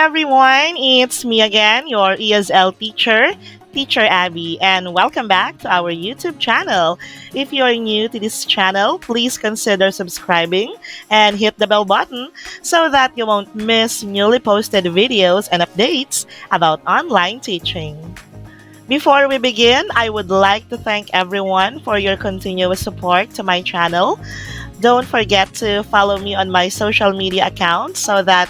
everyone, it's me again, your ESL teacher, Teacher Abby, and welcome back to our YouTube channel. If you're new to this channel, please consider subscribing and hit the bell button so that you won't miss newly posted videos and updates about online teaching. Before we begin, I would like to thank everyone for your continuous support to my channel. Don't forget to follow me on my social media accounts so that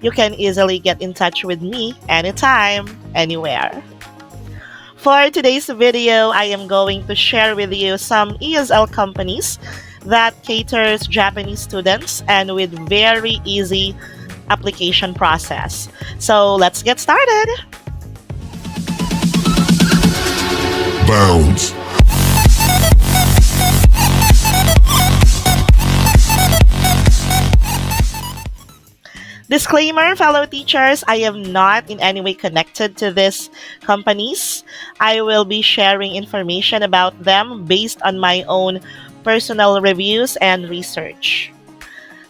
you can easily get in touch with me anytime, anywhere. For today's video, I am going to share with you some ESL companies that caters Japanese students and with very easy application process. So let's get started. Bounds. Disclaimer, fellow teachers, I am not in any way connected to these companies. I will be sharing information about them based on my own personal reviews and research.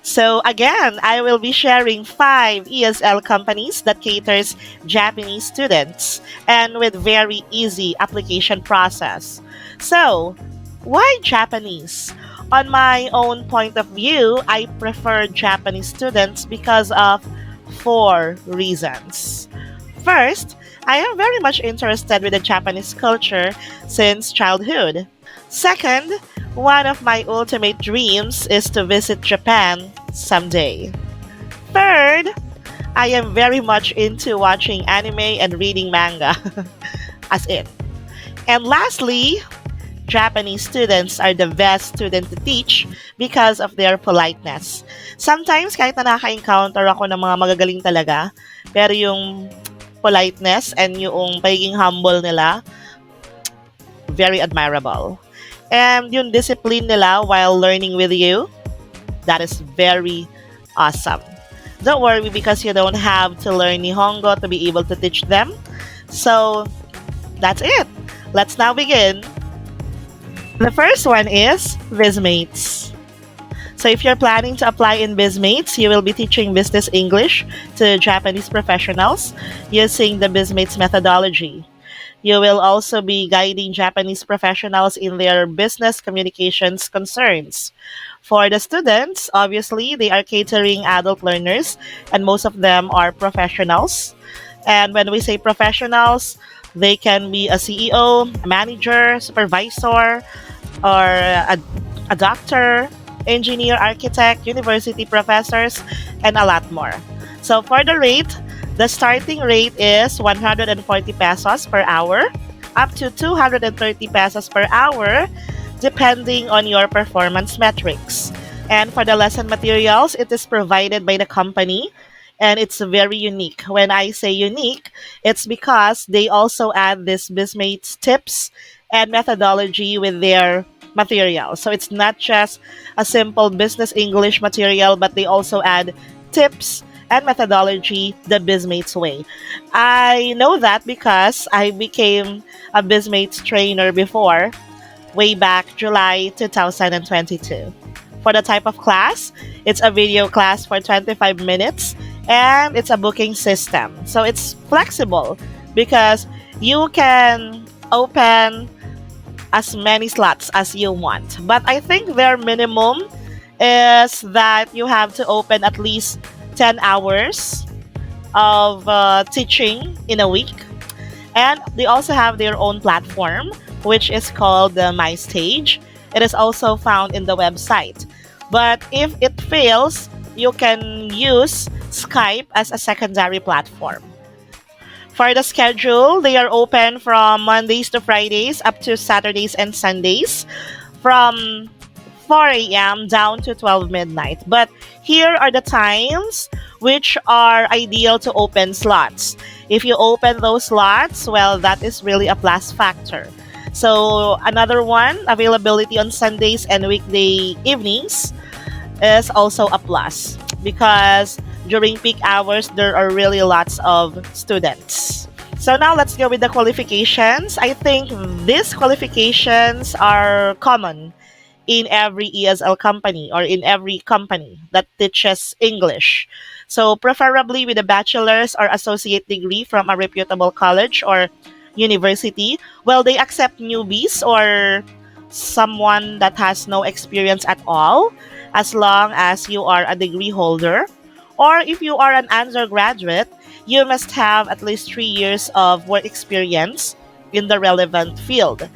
So again, I will be sharing 5 ESL companies that caters Japanese students and with very easy application process. So, why Japanese? On my own point of view, I prefer Japanese students because of 4 reasons. First, I am very much interested with the Japanese culture since childhood. Second, one of my ultimate dreams is to visit Japan someday. Third, I am very much into watching anime and reading manga, as in. And lastly, Japanese students are the best student to teach because of their politeness. Sometimes, kahit na naka-encounter ako ng mga magagaling talaga, pero yung politeness and yung pagiging humble nila, very admirable. And yung discipline nila while learning with you, that is very awesome. Don't worry because you don't have to learn Nihongo to be able to teach them. So, that's it. Let's now begin. The first one is Bizmates. So if you're planning to apply in Bizmates, you will be teaching business English to Japanese professionals using the Bizmates methodology. You will also be guiding Japanese professionals in their business communications concerns. For the students, obviously, they are catering adult learners, and most of them are professionals. And when we say professionals, they can be a CEO, a manager, supervisor, or a doctor, engineer, architect, university professors, and a lot more. So for the rate, the starting rate is 140 pesos per hour, up to 230 pesos per hour, depending on your performance metrics. And for the lesson materials, it is provided by the company, and it's very unique. When I say unique, it's because they also add this Bizmates tips and methodology with their material. So it's not just a simple business English material, but they also add tips and methodology the Bizmates way. I know that because I became a Bizmates trainer before, way back July 2022. For the type of class, it's a video class for 25 minutes and it's a booking system. So it's flexible because you can open as many slots as you want. But I think their minimum is that you have to open at least 10 hours of teaching in a week. And they also have their own platform, which is called the My Stage. It is also found in the website. But if it fails, you can use Skype as a secondary platform. For the schedule, they are open from Mondays to Fridays up to Saturdays and Sundays from 4 a.m. down to 12 midnight. But here are the times which are ideal to open slots. If you open those slots, well, that is really a plus factor. So another one, availability on Sundays and weekday evenings is also a plus because during peak hours, there are really lots of students. So now let's go with the qualifications. I think these qualifications are common in every ESL company or in every company that teaches English. So preferably with a bachelor's or associate degree from a reputable college or university. Well, they accept newbies or someone that has no experience at all, as long as you are a degree holder. Or if you are an undergraduate, you must have at least 3 years of work experience in the relevant field.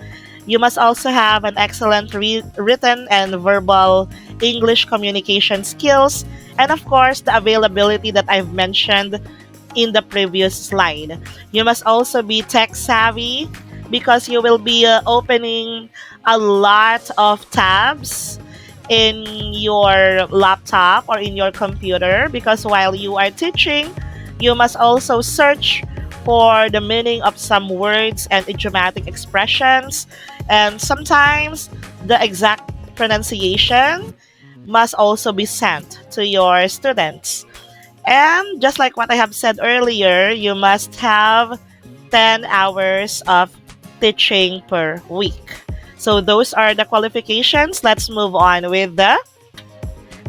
You must also have an excellent written and verbal English communication skills, and of course, the availability that I've mentioned in the previous slide. You must also be tech savvy because you will be opening a lot of tabs in your laptop or in your computer, because while you are teaching, you must also search for the meaning of some words and idiomatic expressions, and sometimes the exact pronunciation must also be sent to your students. And just like what I have said earlier, you must have 10 hours of teaching per week. So those are the qualifications. Let's move on with the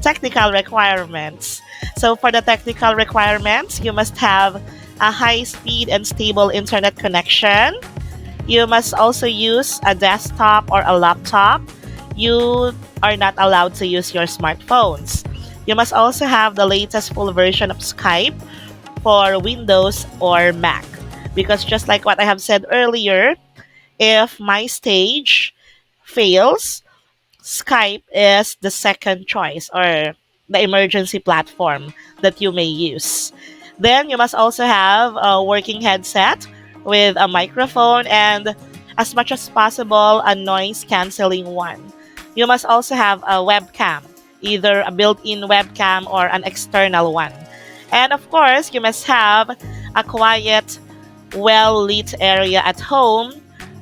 technical requirements. So for the technical requirements, you must have a high speed and stable internet connection. You must also use a desktop or a laptop. You are not allowed to use your smartphones. You must also have the latest full version of Skype for Windows or Mac. Because just like what I have said earlier, if my stage fails, Skype is the second choice or the emergency platform that you may use. Then you must also have a working headset with a microphone and, as much as possible, a noise canceling one. You must also have a webcam, either a built-in webcam or an external one. And of course, you must have a quiet, well-lit area at home,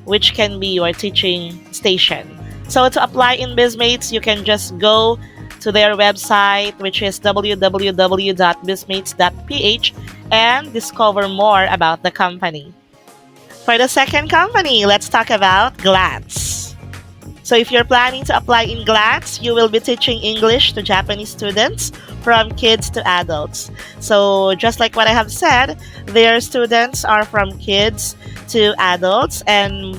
which can be your teaching station. So to apply in Bizmates, you can just go to their website, which is www.bizmates.ph, and discover more about the company. For the second company, let's talk about GLATS. So if you're planning to apply in GLATS, you will be teaching English to Japanese students from kids to adults. So just like what I have said, their students are from kids to adults, and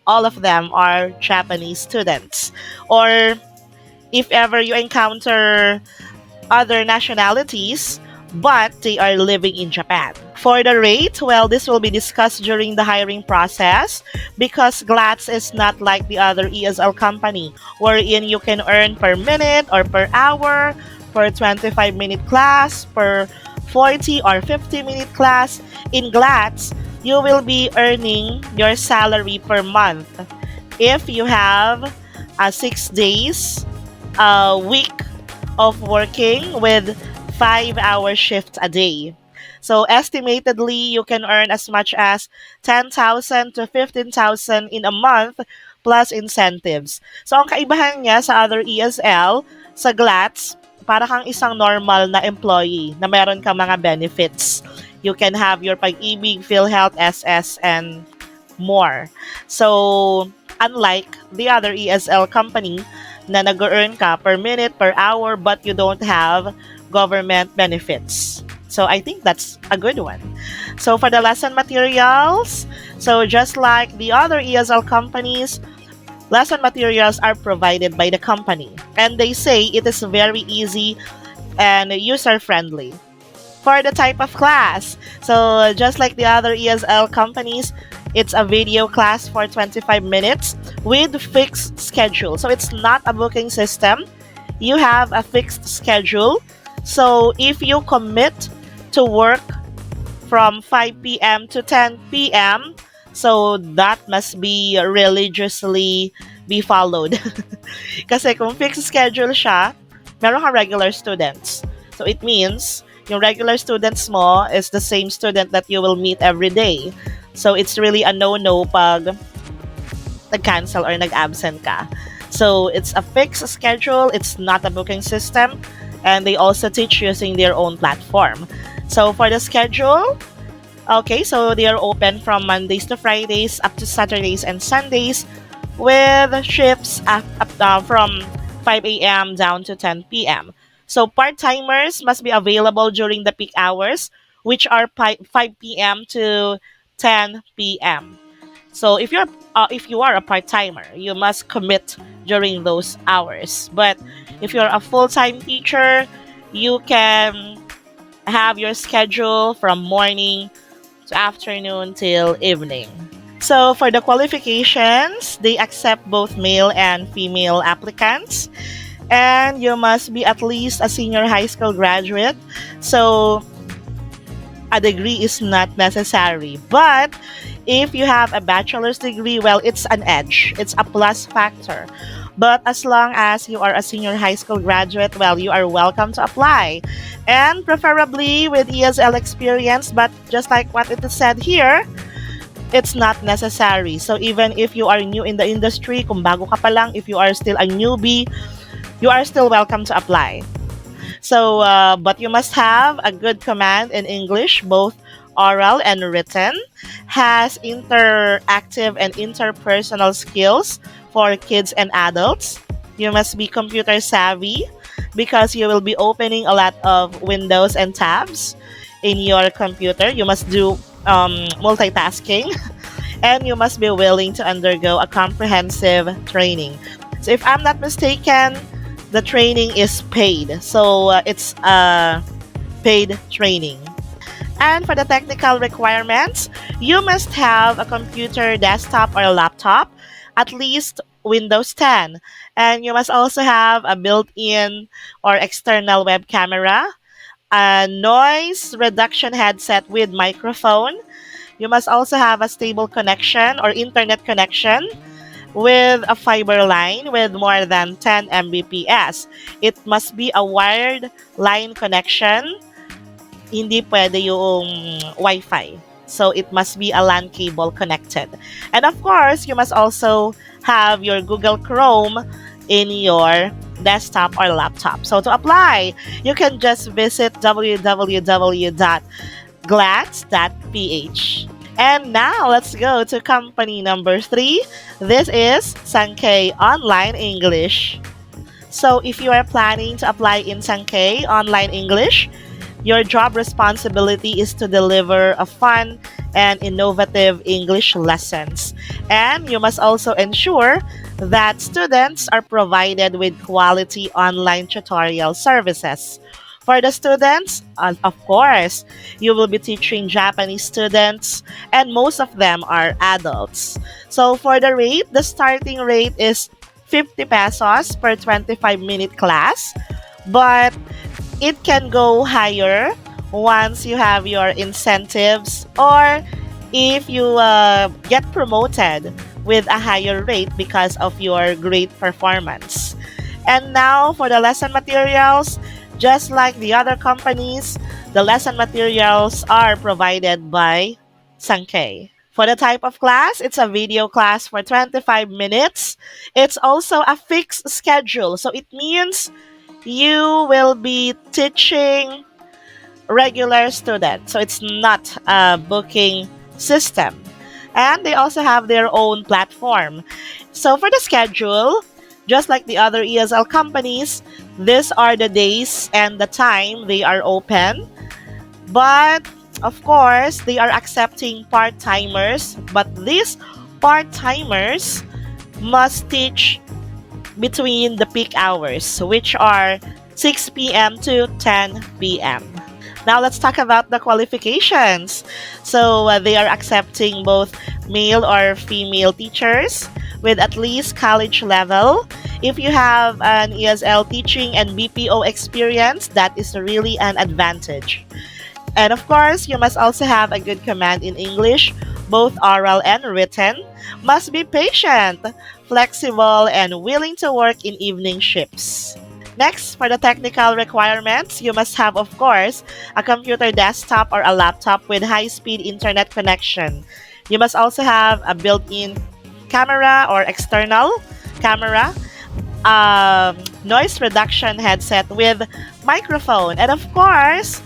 all of them are Japanese students. Or if ever you encounter other nationalities, but they are living in Japan. For the rate, well, this will be discussed during the hiring process, because GLATS is not like the other ESL company, wherein you can earn per minute or per hour, per 25-minute class, per 40 or 50-minute class. In GLATS, you will be earning your salary per month if you have 6 days a week of working with 5-hour shifts a day. So estimatedly, you can earn as much as 10,000 to 15,000 in a month plus incentives. So ang kaibahan niya sa other ESL, sa GLATS, para kang isang normal na employee na meron ka mga benefits. You can have your pag-ibig, PhilHealth, SS, and more. So unlike the other ESL company na nag-earn ka per minute, per hour, but you don't have government benefits. So I think that's a good one. So for the lesson materials, so just like the other ESL companies, lesson materials are provided by the company. And they say it is very easy and user-friendly. For the type of class, so just like the other ESL companies, it's a video class for 25 minutes with fixed schedule. So it's not a booking system. You have a fixed schedule. So if you commit to work from 5 p.m. to 10 p.m., so that must be religiously be followed. Kasi kung fixed schedule siya, meron kang regular students. So it means yung regular students mo is the same student that you will meet every day. So it's really a no-no pag nag-cancel or nag-absent ka. So it's a fixed schedule, it's not a booking system, and they also teach using their own platform. So for the schedule, okay, so they are open from Mondays to Fridays up to Saturdays and Sundays with shifts from 5 a.m. down to 10 p.m. So part-timers must be available during the peak hours, which are 5 p.m. to 10 p.m. So if you are a part-timer, you must commit during those hours. But if you're a full-time teacher, you can have your schedule from morning to afternoon till evening. So for the qualifications, they accept both male and female applicants. And you must be at least a senior high school graduate. So a degree is not necessary. But if you have a bachelor's degree, well, it's an edge. It's a plus factor. But as long as you are a senior high school graduate, well, you are welcome to apply. And preferably with ESL experience, but just like what it is said here, it's not necessary. So even if you are new in the industry, kung bago ka pa lang, if you are still a newbie, you are still welcome to apply. So, but you must have a good command in English, both oral and written, has interactive and interpersonal skills for kids and adults. You must be computer savvy because you will be opening a lot of windows and tabs in your computer. You must do multitasking and you must be willing to undergo a comprehensive training. So, if I'm not mistaken, the training is paid. So it's a paid training. And for the technical requirements, you must have a computer, desktop, or a laptop, at least Windows 10. And you must also have a built-in or external web camera, a noise reduction headset with microphone. You must also have a stable connection or internet connection with a fiber line with more than 10 Mbps. It must be a wired line connection. Hindi pwede yung Wi-Fi. So it must be a LAN cable connected. And of course, you must also have your Google Chrome in your desktop or laptop. So to apply, you can just visit www.glats.ph. And now let's go to company number 3. This is Sankey Online English. So if you are planning to apply in Sankey Online English, your job responsibility is to deliver a fun and innovative English lessons. And you must also ensure that students are provided with quality online tutorial services. For the students, of course, you will be teaching Japanese students, and most of them are adults. So for the rate, the starting rate is 50 pesos per 25-minute class, but it can go higher once you have your incentives or if you get promoted with a higher rate because of your great performance. And now for the lesson materials, just like the other companies, the lesson materials are provided by Sankei. For the type of class, it's a video class for 25 minutes. It's also a fixed schedule. So it means you will be teaching regular students. So it's not a booking system. And they also have their own platform. So for the schedule, just like the other ESL companies, these are the days and the time they are open. But of course, they are accepting part-timers. But these part-timers must teach between the peak hours, which are 6 p.m. to 10 p.m. Now let's talk about the qualifications. So they are accepting both male or female teachers with at least college level. If you have an ESL teaching and BPO experience, that is really an advantage. And of course, you must also have a good command in English, both oral and written. Must be patient, flexible, and willing to work in evening shifts. Next, for the technical requirements, you must have, of course, a computer desktop or a laptop with high-speed internet connection. You must also have a built-in camera or external camera, noise reduction headset with microphone, and of course,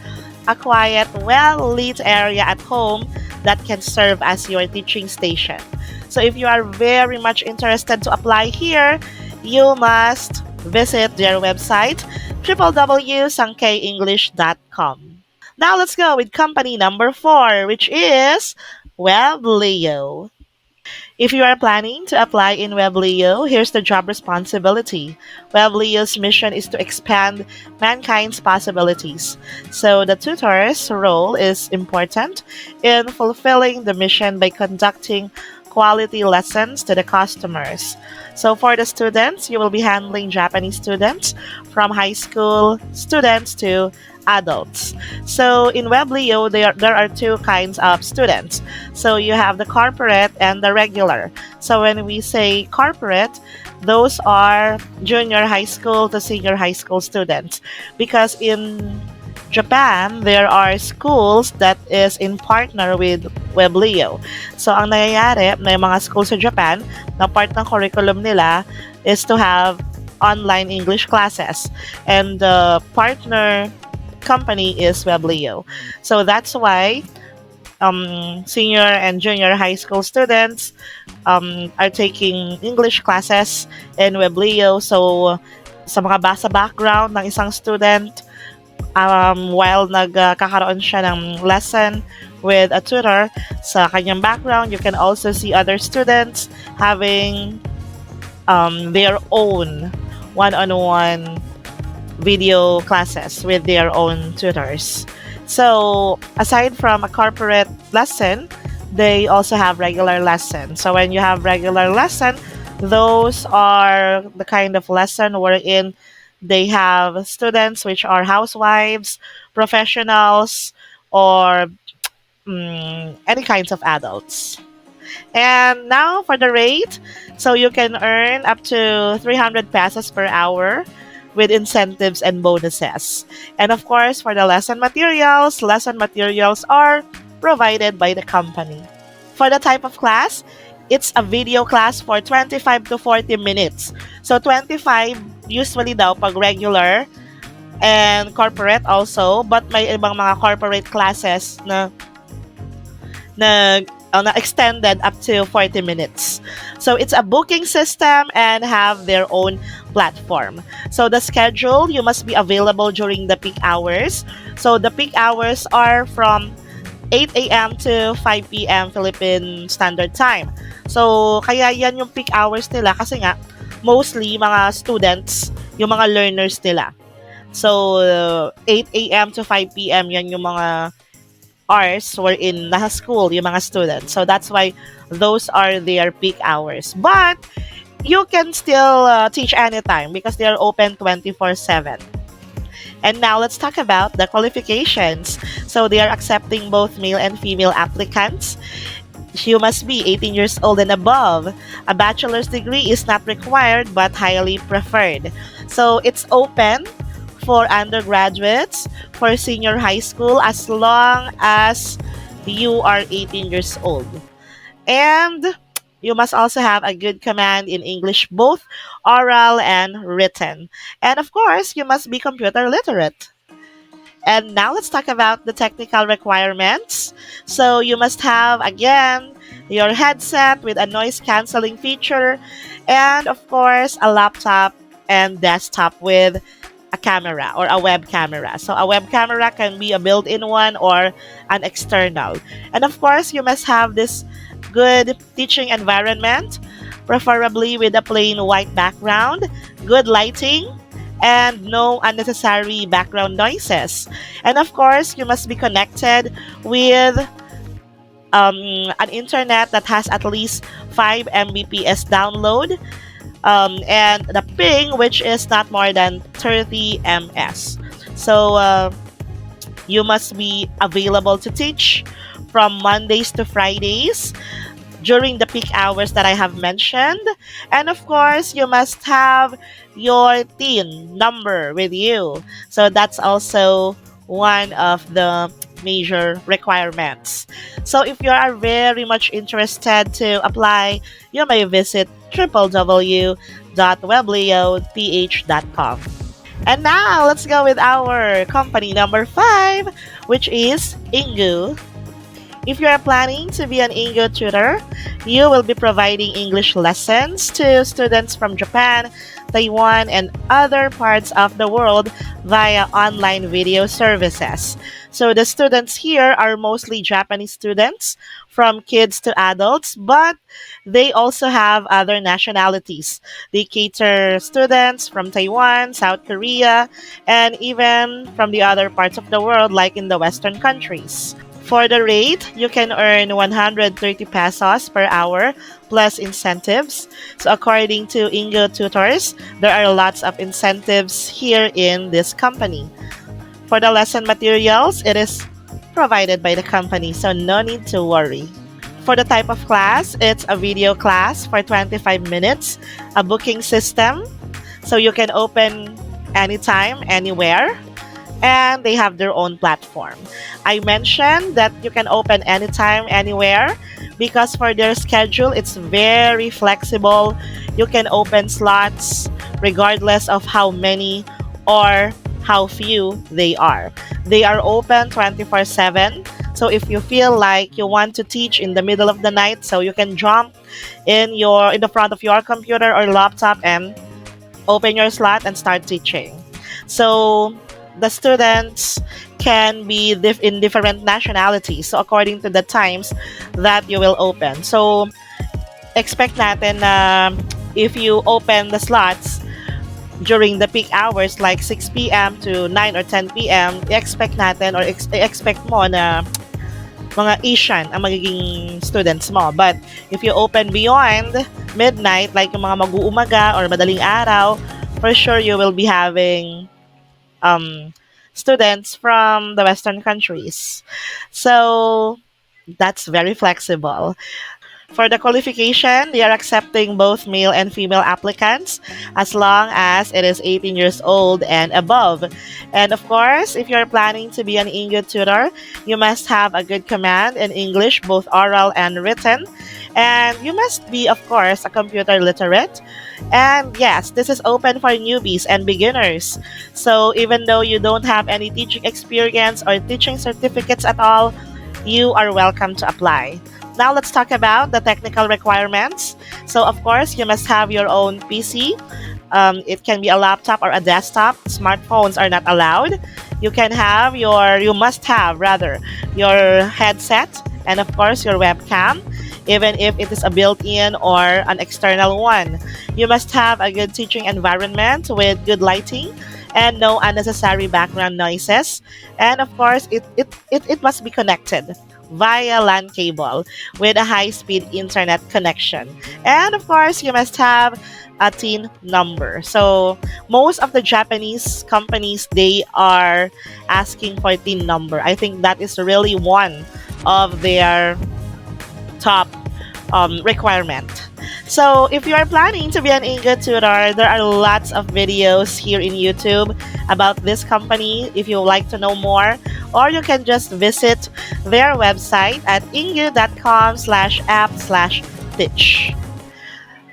a quiet, well-lit area at home that can serve as your teaching station. So if you are very much interested to apply here, you must visit their website www.sankeienglish.com. Now let's go with company number 4, which is Weblio. If you are planning to apply in Weblio, here's the job responsibility. Weblio's mission is to expand mankind's possibilities. So the tutor's role is important in fulfilling the mission by conducting quality lessons to the customers. So for the students, you will be handling Japanese students from high school students to adults. So in Weblio, there are two kinds of students. So you have the corporate and the regular. So when we say corporate, those are junior high school to senior high school students. Because in Japan, there are schools that is in partner with Weblio. So ang nangyayari, may mga schools sa Japan na part ng curriculum nila is to have online English classes. And the partner company is Weblio. So that's why senior and junior high school students are taking English classes in Weblio. So sa mga basa background ng isang student, while nagkakaroon siya ng lesson with a tutor, sa kanyang background, you can also see other students having their own one-on-one video classes with their own tutors. So aside from a corporate lesson, they also have regular lesson. So when you have regular lesson, those are the kind of lesson wherein they have students which are housewives, professionals, or any kinds of adults. And now for the rate, so you can earn up to 300 pesos per hour with incentives and bonuses. And of course, for the lesson materials are provided by the company. For the type of class, it's a video class for 25 to 40 minutes. So 25 usually daw pag regular and corporate also, but may ibang mga corporate classes na extended up to 40 minutes. So it's a booking system and have their own platform. So the schedule, you must be available during the peak hours. So the peak hours are from 8 a.m. to 5 p.m. Philippine Standard Time. So kaya yan yung peak hours nila kasi nga mostly mga students, yung mga learners nila. So 8 a.m. to 5 p.m. yan yung mga hours wherein nasa school yung mga students. So that's why those are their peak hours. But you can still teach anytime because they are open 24/7. And now let's talk about the qualifications. So they are accepting both male and female applicants. You must be 18 years old and above. A bachelor's degree is not required but highly preferred. So it's open for undergraduates, for senior high school, as long as you are 18 years old. And you must also have a good command in English, both oral and written. And of course, you must be computer literate. And now let's talk about the technical requirements. So you must have, again, your headset with a noise cancelling feature, and of course, a laptop and desktop with a camera or a web camera. So a web camera can be a built-in one or an external. And of course, you must have this good teaching environment, preferably with a plain white background, good lighting, and no unnecessary background noises. And of course, you must be connected with an internet that has at least 5 Mbps download, and the ping, which is not more than 30 ms. So you must be available to teach from Mondays to Fridays during the peak hours that I have mentioned. And of course, you must have your TIN number with you. So that's also one of the major requirements. So if you are very much interested to apply, you may visit www.weblioph.com. And now let's go with our company number 5, which is Ingu. If you are planning to be an Ingu tutor, you will be providing English lessons to students from Japan, Taiwan, and other parts of the world via online video services. So the students here are mostly Japanese students, from kids to adults, but they also have other nationalities. They cater students from Taiwan, South Korea, and even from the other parts of the world, like in the Western countries. For the rate, you can earn 130 pesos per hour plus incentives. So according to Ingu Tutors, there are lots of incentives here in this company. For the lesson materials, it is provided by the company, so no need to worry. For the type of class, it's a video class for 25 minutes, a booking system, so you can open anytime, anywhere, and they have their own platform. I mentioned that you can open anytime, anywhere, because for their schedule, it's very flexible. You can open slots regardless of how many or how few they are. They are open 24/7. So if you feel like you want to teach in the middle of the night, so you can jump in the front of your computer or laptop and open your slot and start teaching. So the students can be in different nationalities. So according to the times that you will open. So expect natin na if you open the slots during the peak hours like 6 p.m. to 9 or 10 p.m., i-expect natin or expect mo na mga Asian ang magiging students mo. But if you open beyond midnight, like yung mga mag-uumaga or madaling araw, for sure you will be having students from the Western countries. So that's very flexible. For the qualification, they are accepting both male and female applicants as long as it is 18 years old and above. And of course, if you're planning to be an English tutor, you must have a good command in English, both oral and written. And you must be, of course, a computer literate. And yes, this is open for newbies and beginners. So even though you don't have any teaching experience or teaching certificates at all, you are welcome to apply. Now let's talk about the technical requirements. So of course, you must have your own PC. It can be a laptop or a desktop. Smartphones are not allowed. You must have rather, your headset and of course your webcam, even if it is a built-in or an external one. You must have a good teaching environment with good lighting and no unnecessary background noises. And of course, it must be connected via LAN cable with a high-speed internet connection. And of course, you must have a TIN number. So most of the Japanese companies, they are asking for TIN number. I think that is really one of their top requirement. So if you are planning to be an English tutor, there are lots of videos here in YouTube about this company if you would like to know more, or you can just visit their website at ingu.com/app/teach.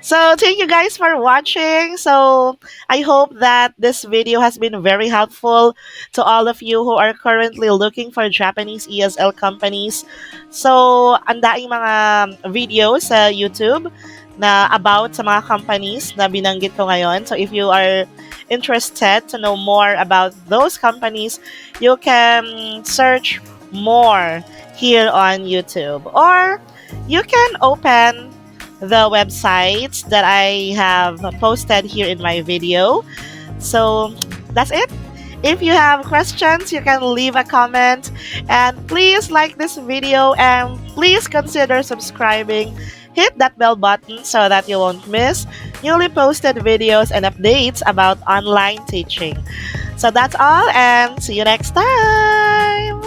So thank you guys for watching. So I hope that this video has been very helpful to all of you who are currently looking for Japanese ESL companies. So ang daing mga videos sa YouTube na about sa mga companies na binanggit ko ngayon. So if you are interested to know more about those companies, you can search more here on YouTube, or you can open the websites that I have posted here in my video. So that's it. If you have questions, you can leave a comment, and please like this video and please consider subscribing. Hit that bell button so that you won't miss newly posted videos and updates about online teaching. So that's all, and see you next time.